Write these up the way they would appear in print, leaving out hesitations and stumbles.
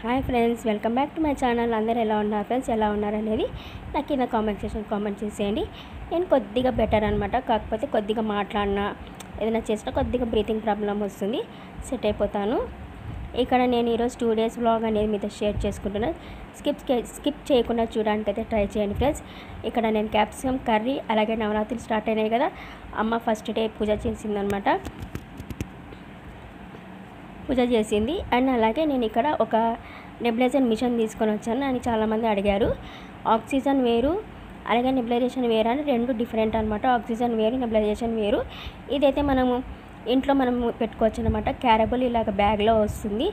Hi friends, welcome back to my channel. అందరూ ఎలా ఉన్నారు ఫ్రెండ్స్? ఎలా ఉన్నారనేది నాకు కింద కామెంట్ సెక్షన్ కామెంట్ చేసేయండి. నేను కొద్దిగా బెటర్ అనమాట. కాకపోతే కొద్దిగా మాట్లాడినా ఏదైనా చేసినా కొద్దిగా బ్రీతింగ్ ప్రాబ్లం వస్తుంది. సెట్ అయిపోతాను. ఇక్కడ నేను ఈరోజు 2 days వ్లాగ్ అనేది మీతో షేర్ చేసుకుంటున్నాను. స్కిప్ చేయకుండా చూడడానికి అయితే ట్రై చేయండి ఫ్రెండ్స్. ఇక్కడ నేను క్యాప్సికమ్ కర్రీ, అలాగే నవరాత్రులు స్టార్ట్ అయినాయి కదా, అమ్మ ఫస్ట్ డే పూజ చేసిందనమాట. పూజ చేసింది. అండ్ అలాగే నేను ఇక్కడ ఒక నెబులైజర్ మిషన్ తీసుకొని వచ్చాను అని చాలామంది అడిగారు. ఆక్సిజన్ వేరు, అలాగే నెబులైజేషన్ వేరు అని 2 డిఫరెంట్ అనమాట. ఆక్సిజన్ వేరు, నెబులైజేషన్ వేరు. ఇదైతే మనము ఇంట్లో మనము పెట్టుకోవచ్చు అనమాట. క్యారబుల్ ఇలాగ బ్యాగ్లో వస్తుంది.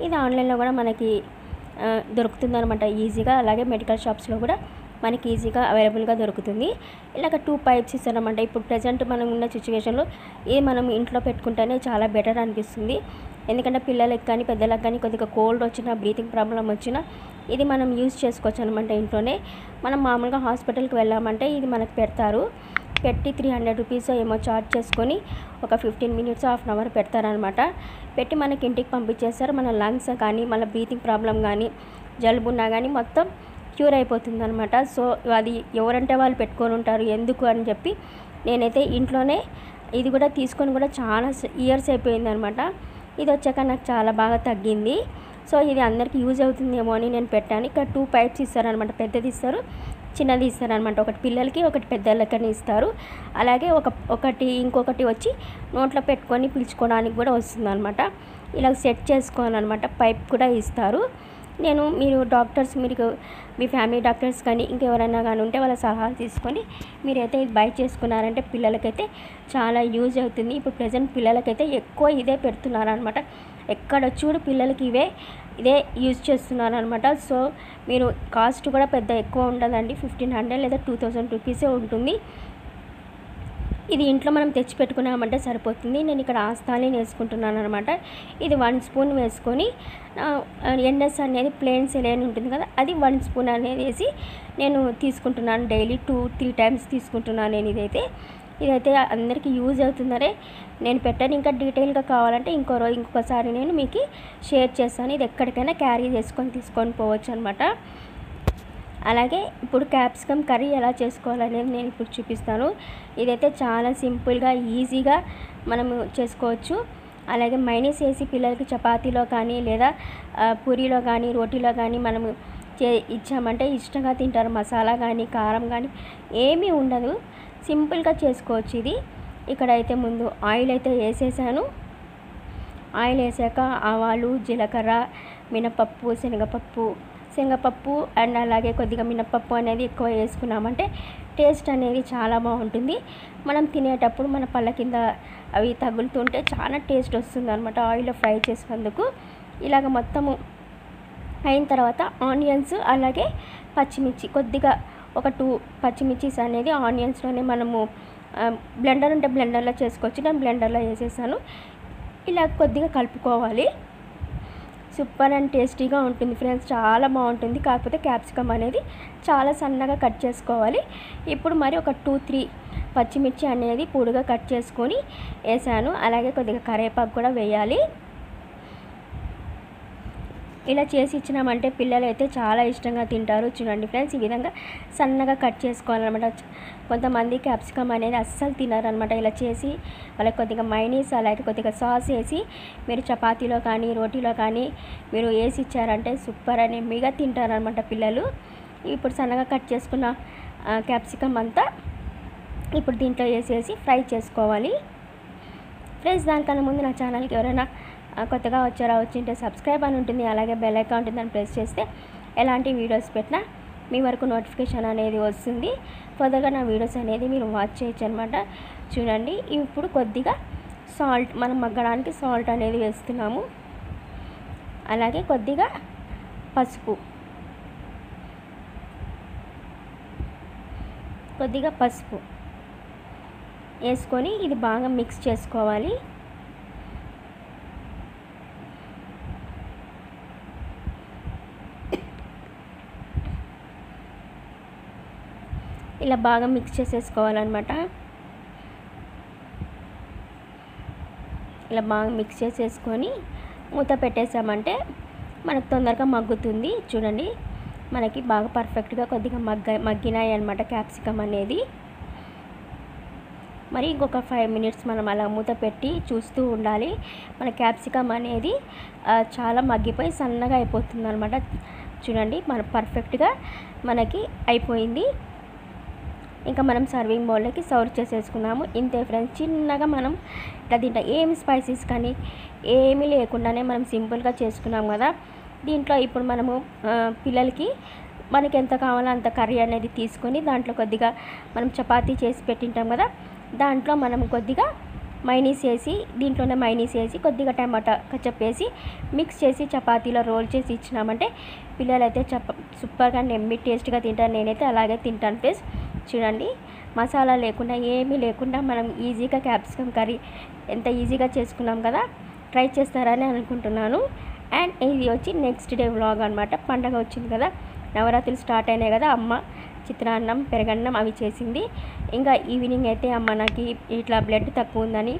ఇది ఆన్లైన్లో కూడా మనకి దొరుకుతుంది అనమాట ఈజీగా. అలాగే మెడికల్ షాప్స్లో కూడా మనకి ఈజీగా అవైలబుల్గా దొరుకుతుంది. ఇలాగ 2 pipes ఇస్తారనమాట. ఇప్పుడు ప్రజెంట్ మనం ఉన్న సిచ్యువేషన్లో ఇది మనం ఇంట్లో పెట్టుకుంటేనే చాలా బెటర్ అనిపిస్తుంది. ఎందుకంటే పిల్లలకి కానీ పెద్దలకు కానీ కొద్దిగా కోల్డ్ వచ్చినా, బ్రీతింగ్ ప్రాబ్లం వచ్చినా ఇది మనం యూజ్ చేసుకోవచ్చు అనమాట ఇంట్లోనే. మనం మామూలుగా హాస్పిటల్కి వెళ్ళామంటే ఇది మనకు పెడతారు. పెట్టి 300 రూపీస్ ఏమో ఛార్జ్ చేసుకొని ఒక 15 minutes, హాఫ్ అన్ అవర్ పెడతారనమాట. పెట్టి మనకి ఇంటికి పంపించేస్తారు. మన లంగ్స్ కానీ, మన బ్రీతింగ్ ప్రాబ్లం కానీ, జలుబు ఉన్నా కానీ మొత్తం క్యూర్ అయిపోతుంది అనమాట. సో అది ఎవరంటే వాళ్ళు పెట్టుకొని ఉంటారు, ఎందుకు అని చెప్పి నేనైతే ఇంట్లోనే ఇది కూడా తీసుకొని కూడా చాలా ఇయర్స్ అయిపోయింది అనమాట. ఇది వచ్చాక నాకు చాలా బాగా తగ్గింది. సో ఇది అందరికీ యూజ్ అవుతుందేమో అని నేను పెట్టాను. ఇక్కడ 2 pipes ఇస్తారనమాట. పెద్దది ఇస్తారు, చిన్నది ఇస్తారనమాట. ఒకటి పిల్లలకి, ఒకటి పెద్దలకని ఇస్తారు. అలాగే ఇంకొకటి వచ్చి నోట్లో పెట్టుకొని పిలుచుకోవడానికి కూడా వస్తుంది అనమాట. ఇలా సెట్ చేసుకోవాలన్నమాట. పైప్ కూడా ఇస్తారు. మీరు డాక్టర్స్, మీ ఫ్యామిలీ డాక్టర్స్ కానీ ఇంకెవరైనా కానీ ఉంటే వాళ్ళ సలహాలు తీసుకొని మీరైతే ఇది బై చేసుకున్నారంటే పిల్లలకైతే చాలా యూజ్ అవుతుంది. ఇప్పుడు ప్రజెంట్ పిల్లలకైతే ఎక్కువ ఇదే పెడుతున్నారనమాట. ఎక్కడ చూడు పిల్లలకి ఇదే యూజ్ చేస్తున్నారనమాట. సో మీరు కాస్ట్ కూడా పెద్ద ఎక్కువ ఉండదండి. 1500 లేదా 2000 రూపీసే ఉంటుంది. ఇది ఇంట్లో మనం తెచ్చి పెట్టుకున్నామంటే సరిపోతుంది. నేను ఇక్కడ ఆస్థాలిన్ వేసుకుంటున్నాను అనమాట. ఇది 1 స్పూన్ వేసుకొని ఎన్ఎస్ అనేది ప్లెయిన్ సెలైన్ ఉంటుంది కదా, అది 1 స్పూన్ అనేది వేసి నేను తీసుకుంటున్నాను. డైలీ 2-3 times తీసుకుంటున్నాను నేను. ఇదైతే అందరికీ యూజ్ అవుతుందనే నేను పెట్టాను. ఇంకా డీటెయిల్గా కావాలంటే ఇంకొకసారి నేను మీకు షేర్ చేస్తాను. ఇది ఎక్కడికైనా క్యారీ తీసుకొని పోవచ్చు అనమాట. అలాగే ఇప్పుడు క్యాప్సికమ్ కర్రీ ఎలా చేసుకోవాలనేది నేను ఇప్పుడు చూపిస్తాను. ఇదైతే చాలా సింపుల్గా, ఈజీగా మనము చేసుకోవచ్చు. అలాగే మైనస్ వేసి పిల్లలకి చపాతీలో కానీ లేదా పూరీలో కానీ రోటీలో కానీ మనము ఇచ్చామంటే ఇష్టంగా తింటారు. మసాలా కానీ కారం కానీ ఏమీ ఉండదు. సింపుల్గా చేసుకోవచ్చు ఇది. ఇక్కడైతే ముందు ఆయిల్ అయితే వేసేసాను. ఆయిల్ వేసాక ఆవాలు, జీలకర్ర, మినపప్పు, శనగపప్పు అండ్ అలాగే కొద్దిగా మినపప్పు అనేది ఎక్కువ వేసుకున్నామంటే టేస్ట్ అనేది చాలా బాగుంటుంది. మనం తినేటప్పుడు మన పళ్ళ కింద అవి తగులుతుంటే చాలా టేస్ట్ వస్తుంది అనమాట ఆయిల్లో ఫ్రై చేసినందుకు. ఇలాగ మొత్తము అయిన తర్వాత ఆనియన్స్, అలాగే పచ్చిమిర్చి, కొద్దిగా ఒక 2 పచ్చిమిర్చీస్ అనేది ఆనియన్స్లోనే మనము బ్లెండర్ ఉంటే బ్లెండర్లో చేసుకోవచ్చు. నేను బ్లెండర్లో వేసేసాను. ఇలా కొద్దిగా కలుపుకోవాలి. సూపర్ అండ్ టేస్టీగా ఉంటుంది ఫ్రెండ్స్, చాలా బాగుంటుంది. కాకపోతే క్యాప్సికమ్ అనేది చాలా సన్నగా కట్ చేసుకోవాలి. ఇప్పుడు మరి ఒక 2-3 పచ్చిమిర్చి అనేది పొడిగా కట్ చేసుకొని వేసాను. అలాగే కొద్దిగా కరివేపాకు కూడా వేయాలి. ఇలా చేసి ఇచ్చినామంటే పిల్లలు అయితే చాలా ఇష్టంగా తింటారు. చూడండి ఫ్రెండ్స్, ఈ విధంగా సన్నగా కట్ చేసుకోవాలన్నమాట. కొంతమంది క్యాప్సికమ్ అనేది అస్సలు తినారనమాట. ఇలా చేసి వాళ్ళకి కొద్దిగా మైనీస్, అలాగే కొద్దిగా సాస్ వేసి మీరు చపాతీలో కానీ రోటీలో కానీ మీరు వేసి ఇచ్చారంటే సూపర్ అని ఎమ్మిగా తింటారనమాట పిల్లలు. ఇప్పుడు సన్నగా కట్ చేసుకున్న క్యాప్సికమ్ అంతా ఇప్పుడు దీంట్లో వేసేసి ఫ్రై చేసుకోవాలి. ఫ్రెండ్స్, దానికన్నా ముందు నా ఛానల్కి ఎవరైనా కొత్తగా వచ్చింటే సబ్స్క్రైబ్ అని ఉంటుంది. అలాగే బెల్ ఐకాన్ ఉంటుంది, దాన్ని ప్రెస్ చేస్తే ఎలాంటి వీడియోస్ పెట్టినా మీ వరకు నోటిఫికేషన్ అనేది వస్తుంది. ఫర్దర్గా నా వీడియోస్ అనేది మీరు వాచ్ చేయొచ్చు అనమాట. చూడండి, ఇప్పుడు కొద్దిగా సాల్ట్, మనం మగ్గడానికి సాల్ట్ అనేది వేస్తున్నాము. అలాగే కొద్దిగా పసుపు వేసుకొని ఇది బాగా మిక్స్ చేసుకోవాలి. ఇలా బాగా మిక్స్ చేసేసుకోవాలన్నమాట. ఇలా బాగా మిక్స్ చేసేసుకొని మూత పెట్టేసామంటే మనకు తొందరగా మగ్గుతుంది. చూడండి మనకి బాగా పర్ఫెక్ట్గా కొద్దిగా మగ్గినాయి అన్నమాట క్యాప్సికమ్ అనేది. మరి ఇంకొక 5 మినిట్స్ మనం అలా మూత పెట్టి చూస్తూ ఉండాలి. మన క్యాప్సికమ్ అనేది చాలా మగ్గిపోయి సన్నగా అయిపోతుంది అనమాట. చూడండి మన పర్ఫెక్ట్గా మనకి అయిపోయింది. ఇంకా మనం సర్వింగ్ బౌల్లోకి సర్వ్ చేసేసుకున్నాము. ఇంతే ఫ్రెండ్స్, చిన్నగా మనం ఇట్లా దీంట్లో ఏమి స్పైసెస్ కానీ ఏమీ లేకుండానే మనం సింపుల్గా చేసుకున్నాం కదా. దీంట్లో ఇప్పుడు మనము పిల్లలకి మనకి ఎంత కావాలో అంత కర్రీ అనేది తీసుకొని దాంట్లో కొద్దిగా మనం చపాతీ చేసి పెట్టింటాం కదా, దాంట్లో మనం కొద్దిగా మైనీస్ వేసి, దీంట్లోనే మైనీస్ వేసి కొద్దిగా టమాటా కచ్చప్ వేసి మిక్స్ చేసి చపాతీలో రోల్ చేసి ఇచ్చినామంటే పిల్లలైతే సూపర్గా నెమ్మి టేస్ట్గా తింటారు. నేనైతే అలాగే తింటాను ఫ్రెండ్స్. చూడండి మసాలా లేకుండా ఏమీ లేకుండా మనం ఈజీగా క్యాప్సికమ్ కర్రీ ఎంత ఈజీగా చేసుకున్నాం కదా. ట్రై చేస్తారని అనుకుంటున్నాను. అండ్ ఇది వచ్చి నెక్స్ట్ డే వ్లాగ్ అనమాట. పండగ వచ్చింది కదా, నవరాత్రులు స్టార్ట్ అయినాయి కదా. అమ్మ చిత్రాన్నం పెరగన్నం అవి చేసింది. ఇంకా ఈవినింగ్ అయితే అమ్మ నాకు ఇట్లా బ్లడ్ తక్కువ ఉందని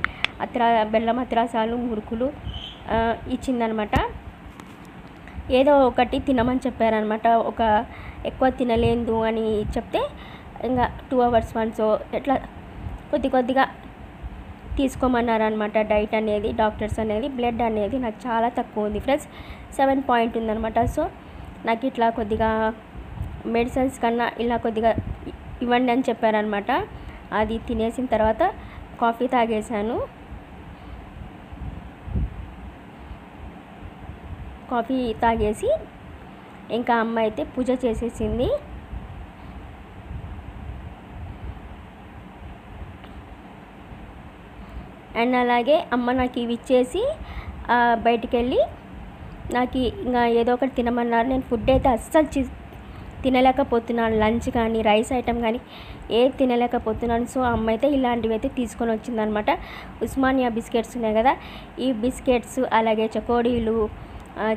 బెల్లం అత్రాసాలు మురుకులు ఇచ్చిందనమాట. ఏదో ఒకటి తినమని చెప్పారనమాట. ఒక ఎక్కువ తినలేదు అని చెప్తే ఇంకా 2 hours once ఎట్లా కొద్దిగా తీసుకోమన్నారనమాట డైట్ అనేది డాక్టర్స్ అనేది. బ్లడ్ అనేది నాకు చాలా తక్కువ ఉంది ఫ్రెండ్స్, 7 point ఉందనమాట. సో నాకు ఇట్లా కొద్దిగా మెడిసిన్స్ కన్నా ఇలా కొద్దిగా ఇవ్వండి అని చెప్పారనమాట. అది తినేసిన తర్వాత కాఫీ తాగేశాను. కాఫీ తాగేసి ఇంకా అమ్మ అయితే పూజ చేసేసింది. అండ్ అలాగే అమ్మ నాకు ఇవి ఇచ్చేసి బయటికి వెళ్ళి నాకు ఇంకా ఏదో ఒకటి తినమన్నారు. నేను ఫుడ్ అయితే అస్సలు తినలేకపోతున్నాను. లంచ్ కానీ రైస్ ఐటమ్ కానీ ఏది తినలేకపోతున్నాను. సో అమ్మ అయితే ఇలాంటివి అయితే తీసుకొని వచ్చిందనమాట. ఉస్మానియా బిస్కెట్స్ ఉన్నాయి కదా, ఈ బిస్కెట్స్ అలాగే చకోడీలు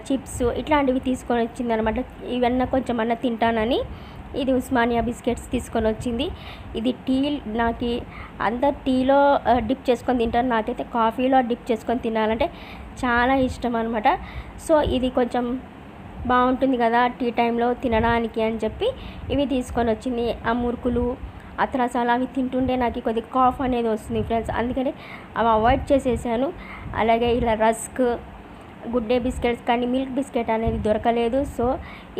చిప్స్ ఇట్లాంటివి తీసుకొని వచ్చిందనమాట. ఇవన్నీ కొంచెం అన్న తింటానని ఇది ఉస్మానియా బిస్కెట్స్ తీసుకొని వచ్చింది. ఇది నాకు అందరు టీలో డిప్ చేసుకొని తింటారు, నాకైతే కాఫీలో డిప్ చేసుకొని తినాలంటే చాలా ఇష్టం అనమాట. సో ఇది కొంచెం బాగుంటుంది కదా టీ టైంలో తినడానికి అని చెప్పి ఇవి తీసుకొని వచ్చింది. ఆ మురుకులు అత్రసాలు అవి తింటుంటే నాకు కొద్దిగా కాఫ్ అనేది వస్తుంది ఫ్రెండ్స్, అందుకని అవి అవాయిడ్ చేసేసాను. అలాగే ఇలా రస్క్ గుడ్ డే బిస్కెట్స్ కానీ మిల్క్ బిస్కెట్ అనేది దొరకలేదు. సో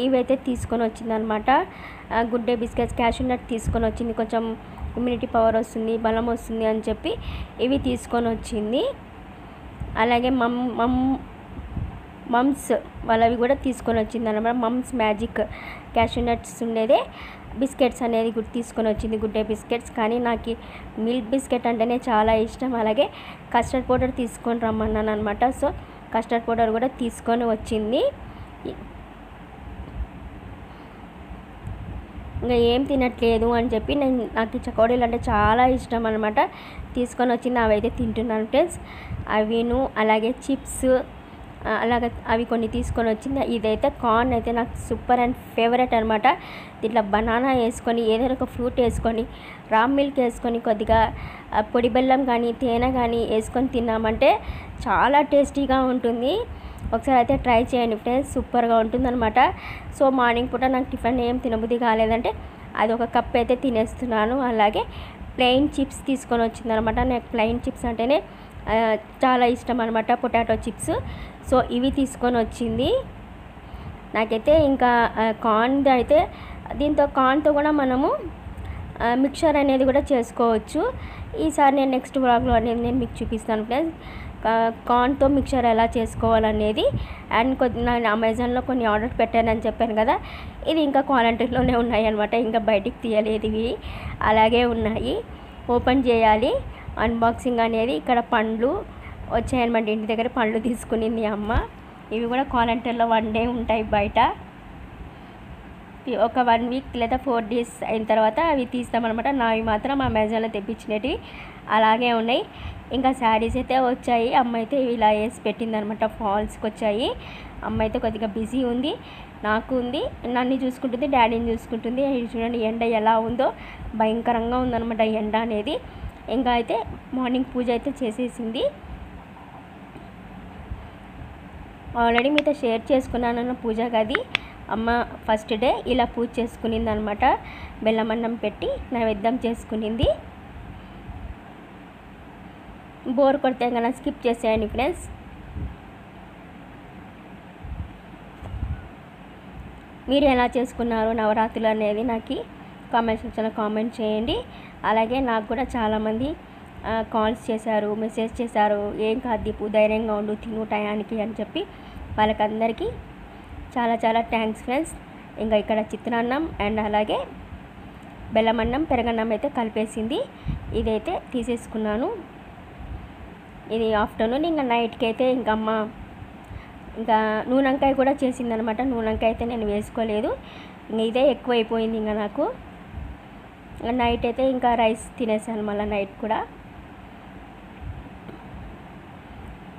ఇవైతే తీసుకొని వచ్చిందనమాట. గుడ్ డే బిస్కెట్స్ క్యాషూ నట్ తీసుకొని వచ్చింది, కొంచెం ఇమ్యూనిటీ పవర్ వస్తుంది, బలం వస్తుంది అని చెప్పి ఇవి తీసుకొని వచ్చింది. అలాగే మమ్స్ వాళ్ళవి కూడా తీసుకొని వచ్చింది అనమాట. మమ్స్ మ్యాజిక్ క్యాషూ నట్స్ ఉండేదే బిస్కెట్స్ అనేది కూడా తీసుకొని వచ్చింది, గుడ్ డే బిస్కెట్స్. కానీ నాకు మిల్క్ బిస్కెట్ అంటేనే చాలా ఇష్టం. అలాగే కస్టర్డ్ పౌడర్ తీసుకొని రమ్మన్నాను అనమాట. సో కస్టర్డ్ పౌడర్ కూడా తీసుకొని వచ్చింది. ఇంకా ఏం తినట్లేదు అని చెప్పి నాకు చకోడీలు అంటే చాలా ఇష్టం అనమాట. తీసుకొని వచ్చింది, అవి అయితే తింటున్నాను ఫ్రెండ్స్. అవిను అలాగే చిప్స్ అలాగే అవి కొన్ని తీసుకొని వచ్చింది. ఇదైతే కార్న్ అయితే నాకు సూపర్ అండ్ ఫేవరెట్ అనమాట. ఇట్లా బనానా వేసుకొని ఏదైనా ఒక ఫ్రూట్ వేసుకొని రామ్ మిల్క్ వేసుకొని కొద్దిగా పొడి బెల్లం కానీ తేనె కానీ వేసుకొని తిన్నామంటే చాలా టేస్టీగా ఉంటుంది. ఒకసారి అయితే ట్రై చేయండి ఫ్రెండ్స్, సూపర్గా ఉంటుందన్నమాట. సో మార్నింగ్ పూట నాకు టిఫిన్ ఏం తినబుద్ధి కాలేదంటే అది ఒక కప్ అయితే తినేస్తున్నాను. అలాగే ప్లెయిన్ చిప్స్ తీసుకొని వచ్చిందనమాట. నాకు ప్లెయిన్ చిప్స్ అంటేనే చాలా ఇష్టం అనమాట, పొటాటో చిప్స్. సో ఇవి తీసుకొని వచ్చింది. నాకైతే ఇంకా కార్న్ అయితే దీంతో కార్న్తో కూడా మనము మిక్చర్ అనేది కూడా చేసుకోవచ్చు. ఈసారి నేను నెక్స్ట్ వ్లాగ్లో అనేది నేను మీకు చూపిస్తాను ఫ్రెండ్స్, కార్న్తో మిక్చర్ ఎలా చేసుకోవాలనేది. అండ్ నేను అమెజాన్లో కొన్ని ఆర్డర్ పెట్టానని చెప్పాను కదా, ఇది ఇంకా క్వాలిటీలోనే ఉన్నాయి అనమాట, ఇంకా బయటికి తీయలేదు. ఇవి అలాగే ఉన్నాయి, ఓపెన్ చేయాలి. అన్బాక్సింగ్ అనేది ఇక్కడ పండ్లు వచ్చాయన్నమాట, ఇంటి దగ్గర పండ్లు తీసుకునింది అమ్మ. ఇవి కూడా క్వాలిటీలో 1 day ఉంటాయి బయట. ఒక 1 week లేదా 4 days అయిన తర్వాత అవి తీస్తామన్నమాట. నావి మాత్రం అమెజాన్లో తెప్పించినవి అలాగే ఉన్నాయి. ఇంకా శారీస్ అయితే వచ్చాయి. అమ్మ అయితే ఇలా వేసి పెట్టిందనమాట, ఫాల్స్కి వచ్చాయి. అమ్మ అయితే కొద్దిగా బిజీ ఉంది, నాకు ఉంది, నన్ను చూసుకుంటుంది, డాడీని చూసుకుంటుంది. చూడండి ఎండ ఎలా ఉందో, భయంకరంగా ఉందన్నమాట ఎండ అనేది. ఇంకా అయితే మార్నింగ్ పూజ అయితే చేసేసింది. ఆల్రెడీ మీతో షేర్ చేసుకున్నాను పూజ గది. అమ్మ ఫస్ట్ డే ఇలా పూజ చేసుకునింది అనమాట. బెల్లమన్నం పెట్టి నైవేద్యం చేసుకునింది. బోర్ కొడితే కనుక స్కిప్ చేసేయండి ఫ్రెండ్స్. మీరు ఎలా చేసుకున్నారు నవరాత్రులు అనేది నాకు కామెంట్ సెక్షన్లో కామెంట్ చేయండి. అలాగే నాకు కూడా చాలామంది కాల్స్ చేశారు, మెసేజ్ చేశారు, ఏం కాదు దీపు ధైర్యంగా ఉండు తిను టయానికి అని చెప్పి. వాళ్ళకందరికీ చాలా చాలా థ్యాంక్స్ ఫ్రెండ్స్. ఇంకా ఇక్కడ చిత్రాన్నం అండ్ అలాగే బెల్లమన్నం పెరగన్నం అయితే కలిపేసింది. ఇదైతే తీసేసుకున్నాను. ఇది ఆఫ్టర్నూన్. ఇంకా నైట్కి అయితే ఇంకా అమ్మ ఇంకా నూనెంకాయ కూడా చేసిందనమాట. నూనెంకాయ అయితే నేను వేసుకోలేదు. ఇదే ఎక్కువైపోయింది ఇంకా నాకు. నైట్ అయితే ఇంకా రైస్ తినేసాను మళ్ళీ నైట్ కూడా.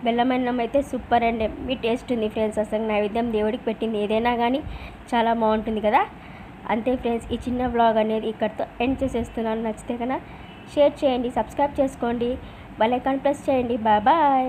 బెల్లమన్నం అయితే సూపర్ అండ్ ఎమ్మి టేస్ట్ ఉంది ఫ్రెండ్స్. అసలు నైవేద్యం దేవుడికి పెట్టింది ఏదైనా కానీ చాలా బాగుంటుంది కదా. అంతే ఫ్రెండ్స్, ఈ చిన్న వ్లాగ్ అనేది ఇక్కడితో ఎండ్ చేసేస్తున్నాను. నచ్చితే కనుక షేర్ చేయండి, సబ్స్క్రైబ్ చేసుకోండి, బెల్ ఐకాన్ ప్రెస్ చేయండి. Bye bye.